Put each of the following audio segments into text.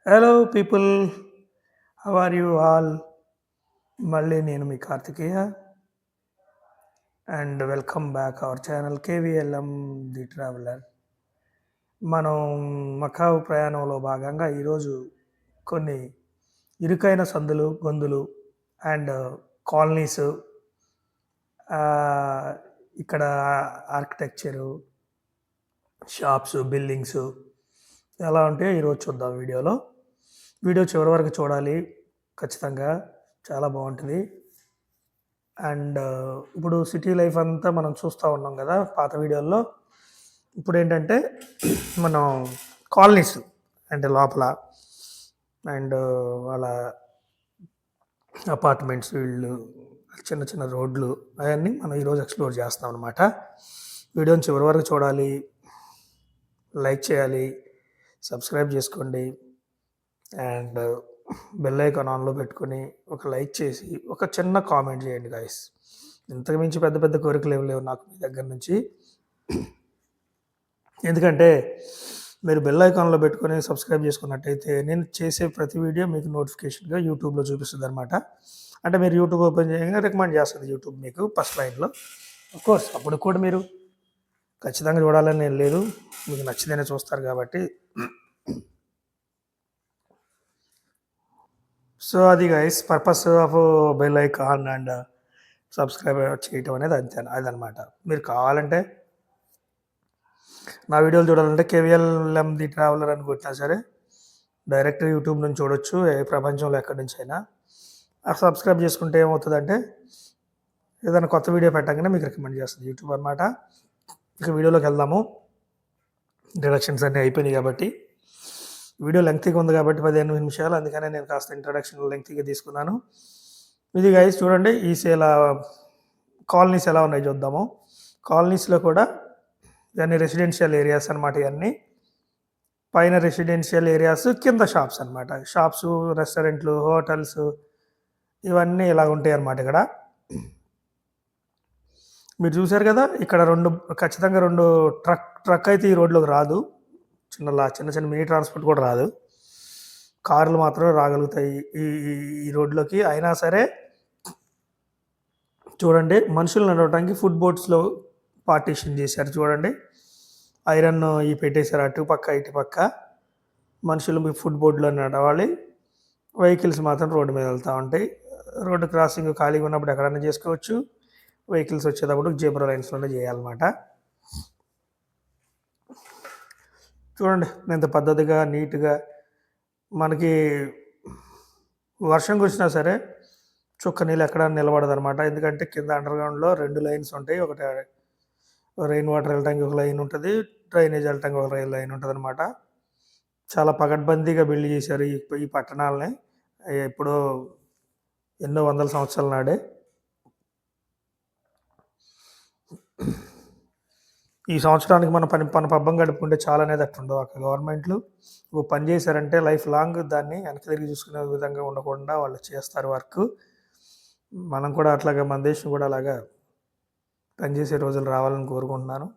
Hello people, how are you all? మళ్ళీ నేను మీ Karthikeya and welcome back our channel KVLM the traveller. మనం Macau ప్రయాణంలో భాగంగా ఈరోజు కొన్ని ఇరుకైన సందులు గొంతులు అండ్ కాలనీస్, ఇక్కడ ఆర్కిటెక్చరు, షాప్స్, బిల్డింగ్స్ ఎలా ఉంటాయో ఈరోజు చూద్దాం వీడియోలో. వీడియో చివరి వరకు చూడాలి, ఖచ్చితంగా చాలా బాగుంటుంది. అండ్ ఇప్పుడు సిటీ లైఫ్ అంతా మనం చూస్తూ ఉన్నాం కదా పాత వీడియోల్లో. ఇప్పుడు ఏంటంటే మనం కాలనీస్ అంటే లోపల అండ్ వాళ్ళ అపార్ట్మెంట్స్, వీళ్ళు చిన్న చిన్న రోడ్లు, అవన్నీ మనం ఈరోజు ఎక్స్ప్లోర్ చేస్తాం అనమాట. వీడియోని చివరి వరకు చూడాలి, లైక్ చేయాలి, సబ్స్క్రైబ్ చేసుకోండి అండ్ బెల్ ఐకాన్ ఆన్లో పెట్టుకొని ఒక లైక్ చేసి ఒక చిన్న కామెంట్ చేయండి గైస్. ఇంతకు మించి పెద్ద పెద్ద కోరికలు ఏమి లేవు నాకు మీ దగ్గర నుంచి. ఎందుకంటే మీరు బెల్ ఐకాన్లో పెట్టుకొని సబ్స్క్రైబ్ చేసుకున్నట్టయితే నేను చేసే ప్రతి వీడియో మీకు నోటిఫికేషన్గా యూట్యూబ్లో చూపిస్తుంది అనమాట. అంటే మీరు యూట్యూబ్ ఓపెన్ చేయగానే రికమెండ్ చేస్తుంది యూట్యూబ్ మీకు ఫస్ట్ లైన్లో. కోర్స్ అప్పుడు కూడా మీరు ఖచ్చితంగా చూడాలని నేను లేదు, మీకు నచ్చితేనే చూస్తారు కాబట్టి. సో అది guys purpose of bell icon and subscribe చేయటం అనేది అంతే, అదనమాట. మీరు కావాలంటే నా వీడియోలు చూడాలంటే కేవీఎల్ఎం ది ట్రావెలర్ అని కొట్టినా సరే డైరెక్ట్ యూట్యూబ్ నుంచి చూడొచ్చు, ఏ ప్రపంచంలో ఎక్కడి నుంచి అయినా. సబ్స్క్రైబ్ చేసుకుంటే ఏమవుతుందంటే ఏదైనా కొత్త వీడియో పెట్టగానే మీకు రికమెండ్ చేస్తుంది యూట్యూబ్ అనమాట. ఇక వీడియోలోకి వెళ్దాము. ఇంట్రడక్షన్స్ అన్నీ అయిపోయినాయి కాబట్టి వీడియో లెంగ్తీగా ఉంది కాబట్టి 15 నిమిషాలు, అందుకనే నేను కాస్త ఇంట్రడక్షన్ లెంగ్తీగా తీసుకున్నాను. ఇది గైస్ చూడండి, ఈ కాలనీస్ ఎలా ఉన్నాయి చూద్దాము. కాలనీస్లో కూడా ఇవన్నీ రెసిడెన్షియల్ ఏరియాస్ అనమాట. ఇవన్నీ పైన రెసిడెన్షియల్ ఏరియాస్, కింద షాప్స్ అనమాట. షాప్స్, రెస్టారెంట్లు, హోటల్స్ ఇవన్నీ ఇలా ఉంటాయి అన్నమాట. ఇక్కడ మీరు చూశారు కదా, ఇక్కడ ఖచ్చితంగా రెండు ట్రక్ అయితే ఈ రోడ్లోకి రాదు. చిన్న చిన్న మినీ ట్రాన్స్పోర్ట్ కూడా రాదు, కార్లు మాత్రమే రాగలుగుతాయి ఈ రోడ్లోకి. అయినా సరే చూడండి, మనుషులు నడవడానికి ఫుట్ బోర్డ్స్లో పార్టీషన్ చేశారు. చూడండి, ఐరన్ ఈ పెట్టేశారు అటు పక్క ఇటు పక్క. మనుషులు మీ ఫుట్ బోర్డులో నడవాలి, వెహికల్స్ మాత్రం రోడ్డు మీద వెళ్తూ ఉంటాయి. రోడ్డు క్రాసింగ్ ఖాళీగా ఉన్నప్పుడు ఎక్కడైనా చేసుకోవచ్చు, వెహికల్స్ వచ్చేటప్పుడు జీబ్రా లైన్స్లోనే చేయాలన్నమాట. చూడండి ఎంత పద్ధతిగా నీట్గా. మనకి వర్షం కురిసినా సరే చుక్క నీళ్ళు ఎక్కడ నిలబడదు అనమాట. ఎందుకంటే కింద అండర్గ్రౌండ్లో 2 లైన్స్ ఉంటాయి. ఒకటి రెయిన్ వాటర్ వెళ్ళటానికి ఒక లైన్ ఉంటుంది, డ్రైనేజ్ వెళ్ళటానికి ఒక లైన్ ఉంటుంది అనమాట. చాలా పకడ్బందీగా బిల్డ్ చేశారు ఈ పట్టణాలని. ఎప్పుడో ఎన్నో వందల సంవత్సరాల నాడే. ఈ సంవత్సరానికి మన పబ్బం గడుపుకుంటే చాలా అనేది అట్టుండవు. అక్కడ గవర్నమెంట్లు పని చేశారంటే లైఫ్ లాంగ్ దాన్ని వెనక్కి తిరిగి చూసుకునే విధంగా ఉండకుండా వాళ్ళు చేస్తారు వర్క్. మనం కూడా అట్లాగా, మన దేశం కూడా అలాగా పనిచేసే రోజులు రావాలని కోరుకుంటున్నాను.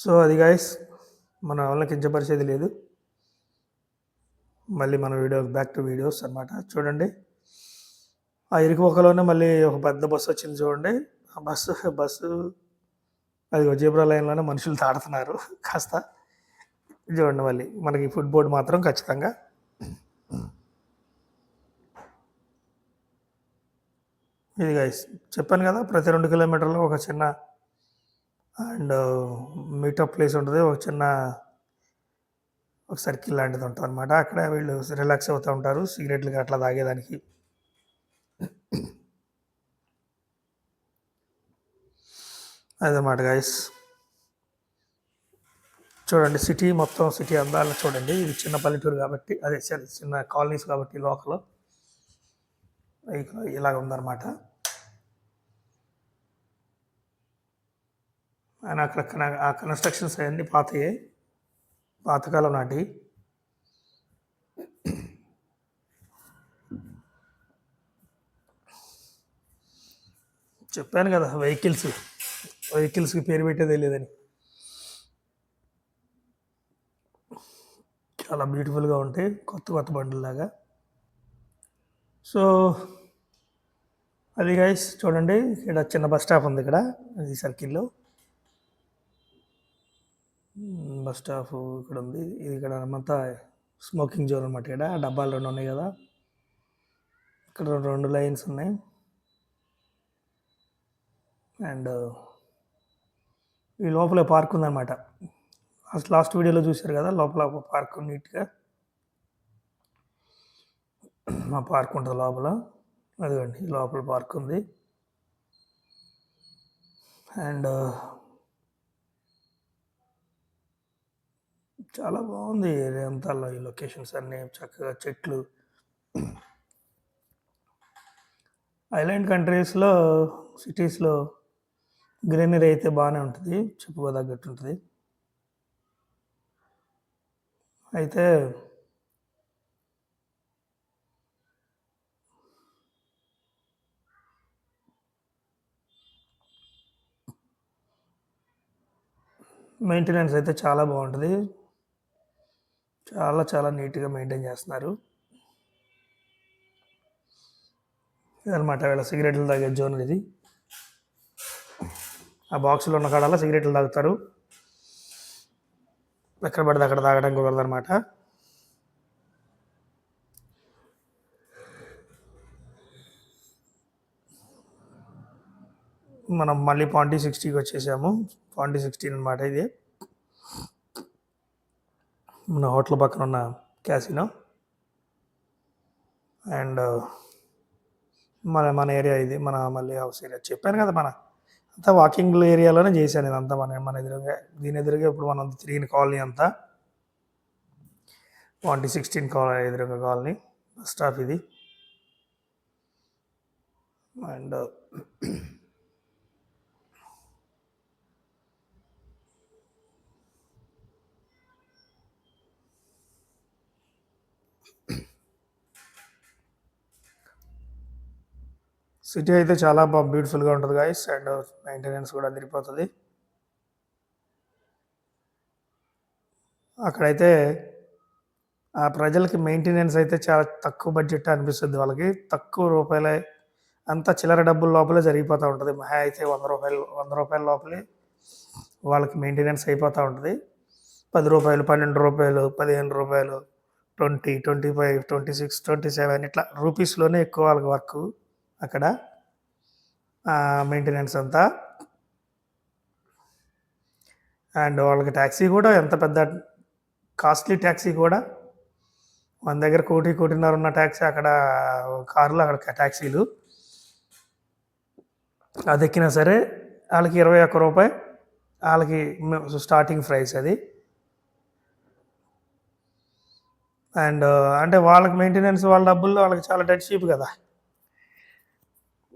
సో అది గైస్, మన వాళ్ళని కించపరిచేది లేదు. మళ్ళీ మన బ్యాక్ టు వీడియోస్ అనమాట. చూడండి, ఆ ఇరుకు ఒకలోనే మళ్ళీ ఒక పెద్ద బస్సు వచ్చింది చూడండి. ఆ బస్సు అది జీబ్రా లైన్లోనే మనుషులు తాడుతున్నారు కాస్త. చూడండి, మళ్ళీ మనకి ఫుట్ బోర్డ్ మాత్రం ఖచ్చితంగా. ఇది గైస్ చెప్పాను కదా, ప్రతి 2 కిలోమీటర్లో ఒక చిన్న అండ్ మీటప్ ప్లేస్ ఉంటుంది. ఒక సర్కిల్ లాంటిది ఉంటుంది అనమాట. అక్కడ వీళ్ళు రిలాక్స్ అవుతూ ఉంటారు, సిగరెట్లు అట్లా తాగేదానికి. అదన్నమాట గైస్. చూడండి, సిటీ అందాలను చూడండి. ఇది చిన్న పల్లెటూరు కాబట్టి, అదే చిన్న కాలనీస్ కాబట్టి లోకల్ ఇలాగ ఉందన్నమాట. అండ్ అక్కడ ఆ కన్స్ట్రక్షన్స్ అవన్నీ పాతకాలం నాటి. చెప్పాను కదా, వెహికల్స్కి పేరు పెట్టేదే లేదని. చాలా బ్యూటిఫుల్గా ఉంటాయి, కొత్త కొత్త బండ్లలాగా. సో అది గైస్ చూడండి, ఇక్కడ చిన్న బస్ స్టాప్ ఉంది, ఇక్కడ ఈ సర్కిల్లో బస్ స్టాప్ ఇక్కడ ఉంది. ఇది ఇక్కడ అంతా స్మోకింగ్ జోన్ అనమాట. ఇక్కడ డబ్బాలు 2 ఉన్నాయి కదా, ఇక్కడ 2 లైన్స్ ఉన్నాయి. అండ్ ఈ లోపల పార్క్ ఉందన్నమాట. లాస్ట్ వీడియోలో చూశారు కదా, లోపల ఒక పార్క్ నీట్గా మా పార్క్ ఉంటుంది లోపల. అదిగోండి లోపల పార్క్ ఉంది. అండ్ చాలా బాగుంది ఏరియా అంతా. ఈ లొకేషన్స్ అన్నీ చక్కగా చెట్లు. ఐలాండ్ కంట్రీస్లో సిటీస్లో గ్రీనరీ అయితే బాగానే ఉంటుంది, చెప్పుకోదగ్గట్టు ఉంటుంది. అయితే మెయింటెనెన్స్ అయితే చాలా బాగుంటుంది, చాలా చాలా నీట్గా మెయింటైన్ చేస్తున్నారు. ఇదనమాట వీళ్ళ సిగరెట్లు తాగే జోన్. ఇది ఆ బాక్స్లో ఉన్న కాడల్లా సిగరెట్లు తాగుతారు, ఎక్కడ పడితే అక్కడ తాగడానికి కుదరదనమాట. మనం మళ్ళీ పాంటీ 60కి వచ్చేసాము. పాంటీ 16 అనమాట ఇది, మన హోటల్ పక్కన ఉన్న క్యాసినో. అండ్ మన ఏరియా ఇది, మన మళ్ళీ హౌస్ ఏరియా. చెప్పాను కదా, మన అంతా వాకింగ్ ఏరియాలోనే చేశాను ఇదంతా. మన ఎదురుగా, దీని ఎదురుగా ఇప్పుడు మనం తిరిగిన కాలనీ అంతా పాంటీ 16 కాలనీ ఎదురుగా కాలనీ. బస్ స్టాప్ ఇది. అండ్ సిటీ అయితే చాలా బ్యూటిఫుల్గా ఉంటుంది గాయస్. అండ్ మెయింటెనెన్స్ కూడా తిరిగిపోతుంది. అక్కడైతే ఆ ప్రజలకి మెయింటెనెన్స్ అయితే చాలా తక్కువ బడ్జెట్ అనిపిస్తుంది. వాళ్ళకి తక్కువ రూపాయలే, అంతా చిల్లర డబ్బుల లోపలే జరిగిపోతూ ఉంటుంది. మహా అయితే 100 రూపాయల లోపలే వాళ్ళకి మెయింటెనెన్స్ అయిపోతూ ఉంటుంది. 10 రూపాయలు, 12 రూపాయలు, 15 రూపాయలు, 20, 25, 26, 27 ఇట్లా రూపీస్లోనే ఎక్కువ వాళ్ళకి వర్క్ అక్కడ మెయింటెనెన్స్ అంతా. అండ్ వాళ్ళకి ట్యాక్సీ కూడా ఎంత పెద్ద కాస్ట్లీ ట్యాక్సీ కూడా, మన దగ్గర 1.5 కోటి ఉన్న ట్యాక్సీ అక్కడ కార్లు, అక్కడ ట్యాక్సీలు అది ఎక్కినా సరే వాళ్ళకి 21 రూపాయి వాళ్ళకి స్టార్టింగ్ ప్రైస్ అది. అండ్ అంటే వాళ్ళకి మెయింటెనెన్స్ వాళ్ళ డబ్బుల్లో వాళ్ళకి చాలా డెడ్ చీప్ కదా.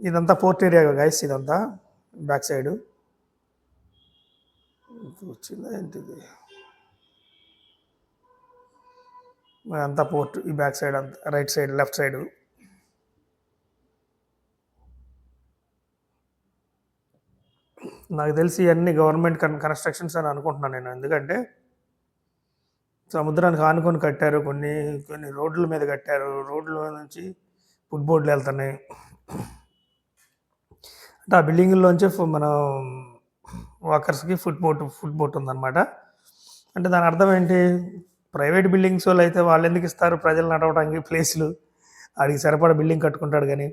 ఇదంతా పోర్ట్ ఏరియా గైస్, ఇదంతా బ్యాక్ సైడ్ వచ్చిందా ఏంటిది, అంతా పోర్ట్. ఈ బ్యాక్ సైడ్ అంతా, రైట్ సైడ్, లెఫ్ట్ సైడ్. నాకు తెలిసి అన్ని గవర్నమెంట్ కన్స్ట్రక్షన్స్ అని అనుకుంటున్నాను నేను. ఎందుకంటే సముద్రానికి ఆనుకొని కట్టారు, కొన్ని రోడ్ల మీద కట్టారు. రోడ్ల నుంచి ఫుట్ బోర్డులు వెళ్తున్నాయి. అంటే ఆ బిల్డింగ్లోంచి మనం వాకర్స్కి ఫుట్ బోట్ ఉందన్నమాట. అంటే దాని అర్థం ఏంటి, ప్రైవేట్ బిల్డింగ్స్ వాళ్ళు అయితే వాళ్ళు ఎందుకు ఇస్తారు ప్రజలు నడవడానికి ప్లేస్లు, ఆడికి సరిపడా బిల్డింగ్ కట్టుకుంటాడు. కానీ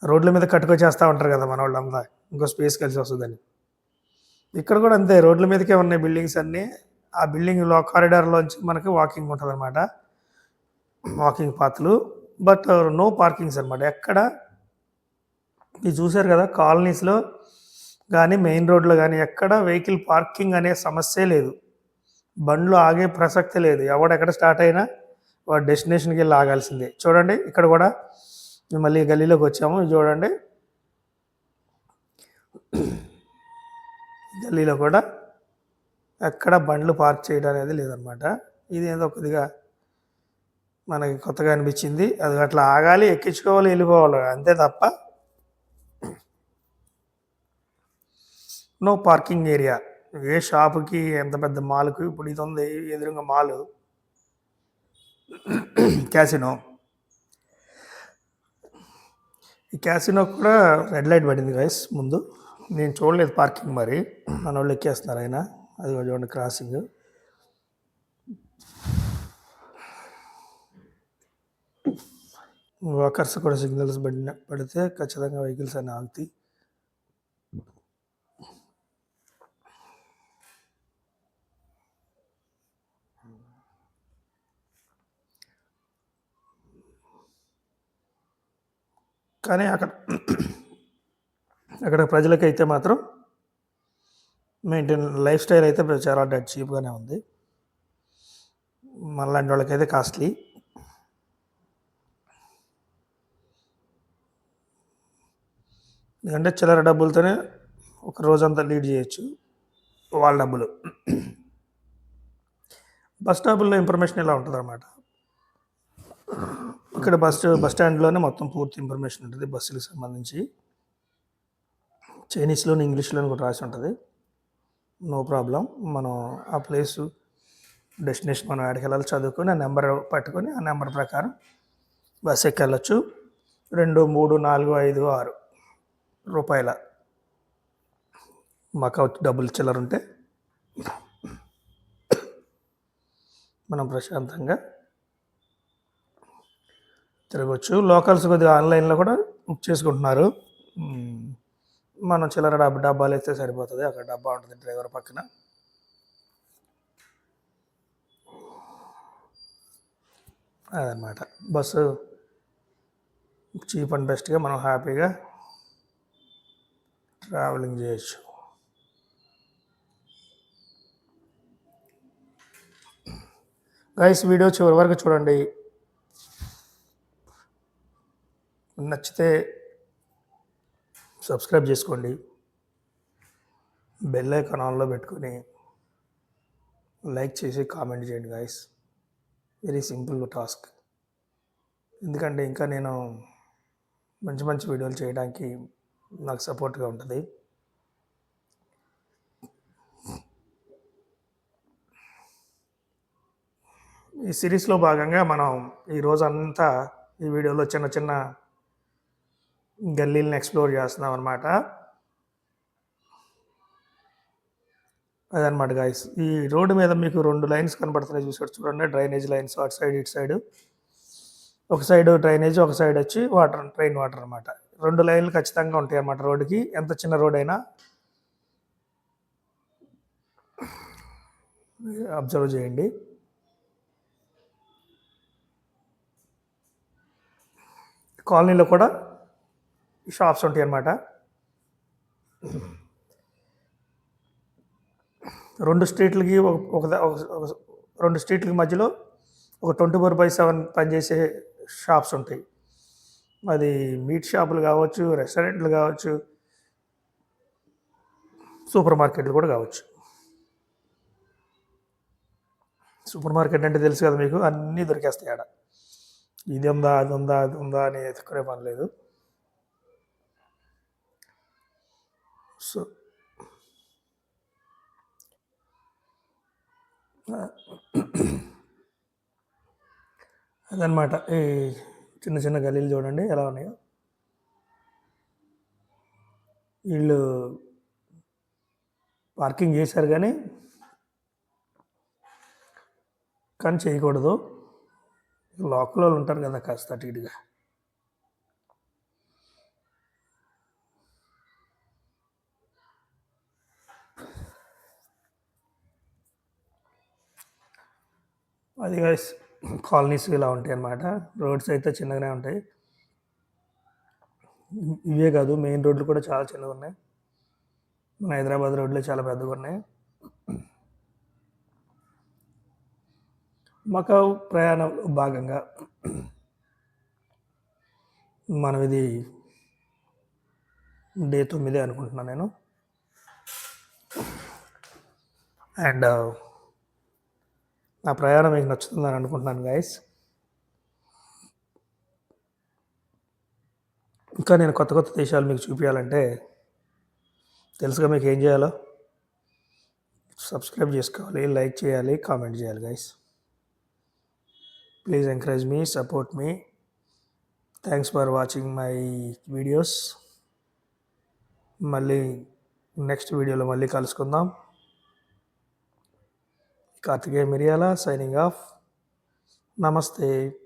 రోడ్ల మీద కట్టుకొచ్చేస్తూ ఉంటారు కదా మన వాళ్ళంతా, ఇంకో స్పేస్ కలిసి వస్తుందని. ఇక్కడ కూడా అంతే, రోడ్ల మీదకే ఉన్నాయి బిల్డింగ్స్ అన్నీ. ఆ బిల్డింగ్ కారిడార్లోంచి మనకి వాకింగ్ ఉంటుంది అనమాట, వాకింగ్ పాత్లు. బట్ నో పార్కింగ్స్ అనమాట ఎక్కడ. ఇది చూశారు కదా, కాలనీస్లో కానీ మెయిన్ రోడ్లో కానీ ఎక్కడ వెహికల్ పార్కింగ్ అనే సమస్యే లేదు. బండ్లు ఆగే ప్రసక్తి లేదు. ఎవడెక్కడ స్టార్ట్ అయినా వాడు డెస్టినేషన్కి వెళ్ళి ఆగాల్సిందే. చూడండి ఇక్కడ కూడా మళ్ళీ గల్లీలోకి వచ్చాము. చూడండి గల్లీలో కూడా ఎక్కడ బండ్లు పార్క్ చేయడం అనేది లేదనమాట. ఇది ఏదో కొద్దిగా మనకి కొత్తగా అనిపించింది. అది అట్లా ఆగాలి, ఎక్కించుకోవాలి, వెళ్ళిపోవాలి, అంతే తప్ప నో పార్కింగ్ ఏరియా. ఏ షాపుకి ఎంత పెద్ద మాల్కు ఇప్పుడు ఇది ఉంది ఎదురుగా మాల్ క్యాసినో. ఈ క్యాసినో కూడా రెడ్ లైట్ పడింది గైస్ ముందు. నేను చూడలేదు పార్కింగ్, మరి మన వాళ్ళు ఎక్కేస్తున్నారు ఆయన. అది చూడండి క్రాసింగ్. వాకర్స్ కూడా సిగ్నల్స్ పడితే ఖచ్చితంగా వెహికల్స్ అన్నీ ఆగుతాయి. కానీ అక్కడ ప్రజలకైతే మాత్రం లైఫ్ స్టైల్ అయితే చాలా డెడ్ చీప్గానే ఉంది. మనలాంటి వాళ్ళకైతే కాస్ట్లీ. ఎందుకంటే చిల్లర డబ్బులతోనే ఒక రోజంతా లీడ్ చేయొచ్చు వాళ్ళ డబ్బులు. బస్ స్టాపుల్లో ఇన్ఫర్మేషన్ ఇలా ఉంటుంది అన్నమాట. ఇక్కడ బస్ స్టాండ్లోనే మొత్తం పూర్తి ఇన్ఫర్మేషన్ ఉంటుంది బస్సులకు సంబంధించి. చైనీస్లోని ఇంగ్లీష్లోని కూడా రాసి ఉంటుంది. No problem. మనం ఆ ప్లేసు డెస్టినేషన్ మనం ఎక్కడికి వెళ్ళాలి చదువుకొని ఆ నెంబర్ పట్టుకొని ఆ నెంబర్ ప్రకారం బస్ ఎక్కి వెళ్ళొచ్చు. 2, 3, 4, 5, 6 రూపాయల మాకు డబ్బులు చిల్లర ఉంటే మనం ప్రశాంతంగా తిరగవచ్చు. లోకల్స్ కొద్దిగా ఆన్లైన్లో కూడా బుక్ చేసుకుంటున్నారు. మనం చిల్లర డబ్బాలు అయితే సరిపోతుంది. అక్కడ డబ్బా ఉంటుంది డ్రైవర్ పక్కన. అదనమాట బస్సు చీప్ అండ్ బెస్ట్గా మనం హ్యాపీగా ట్రావెలింగ్ చేయొచ్చు. గైస్ వీడియో చివరి వరకు చూడండి. నచ్చితే సబ్స్క్రైబ్ చేసుకోండి. బెల్ ఐకాన్ ఆన్లో పెట్టుకొని లైక్ చేసి కామెంట్ చేయండి గైస్. Very simple task. ఎందుకంటే ఇంకా నేను మంచి మంచి వీడియోలు చేయడానికి నాకు సపోర్ట్గా ఉంటుంది. ఈ సిరీస్లో భాగంగా మనం ఈరోజు అంతా ఈ వీడియోలో చిన్న చిన్న గల్లీలను ఎక్స్ప్లోర్ చేస్తున్నాం అనమాట. అదనమాట గాయస్. ఈ రోడ్డు మీద మీకు 2 లైన్స్ కనబడుతున్నాయి చూడండి. డ్రైనేజ్ లైన్స్ అటు సైడ్ ఇటు సైడ్. ఒక సైడ్ డ్రైనేజ్, ఒక సైడ్ వచ్చి వాటర్, ట్రైన్ వాటర్ అనమాట. 2 లైన్లు ఖచ్చితంగా ఉంటాయి అన్నమాట రోడ్డుకి. ఎంత చిన్న రోడ్ అయినా అబ్జర్వ్ చేయండి. కాలనీలో కూడా షాప్స్ ఉంటాయి అన్నమాట. 2 స్ట్రీట్లకి ఒక 2 స్ట్రీట్లకి మధ్యలో ఒక 24/7 పనిచేసే షాప్స్ ఉంటాయి. అది మీట్ షాపులు కావచ్చు, రెస్టారెంట్లు కావచ్చు, సూపర్ మార్కెట్లు కూడా కావచ్చు. సూపర్ మార్కెట్ అంటే తెలుసు కదా మీకు, అన్నీ దొరికేస్తాయి ఆడ. ఇది ఉందా, అది ఉందా, అది ఉందా అని ఎత్తుకునే పని లేదు. సో అదనమాట. ఈ చిన్న చిన్న గల్లీలు చూడండి ఎలా ఉన్నాయో. వీళ్ళు పార్కింగ్ చేశారు కానీ చేయకూడదు. లోకల్ వాళ్ళు ఉంటారు కదా కాస్త అటు ఇటుగా. అది గైస్ కాలనీస్ ఇలా ఉంటాయి అన్నమాట. రోడ్స్ అయితే చిన్నగానే ఉంటాయి. ఇవే కాదు, మెయిన్ రోడ్లు కూడా చాలా చిన్నగా ఉన్నాయి. మన హైదరాబాద్ రోడ్లు చాలా పెద్దగా ఉన్నాయి. మకావ్ ప్రయాణంలో భాగంగా మనం ఇది డే 9 అనుకుంటున్నాను నేను. అండ్ నా ప్రయాణం మీకు నచ్చుతుందని అనుకుంటున్నాను గైస్. ఇంకా నేను కొత్త కొత్త దేశాలు మీకు చూపించాలంటే తెలుసుగా మీకు ఏం చేయాలో. సబ్స్క్రైబ్ చేసుకోవాలి, లైక్ చేయాలి, కామెంట్ చేయాలి guys. Please encourage me, support me. Thanks for watching my videos. మళ్ళీ నెక్స్ట్ వీడియోలో మళ్ళీ కలుసుకుందాం. కార్తికేయ మిరియాల సైనింగ్ ఆఫ్. నమస్తే.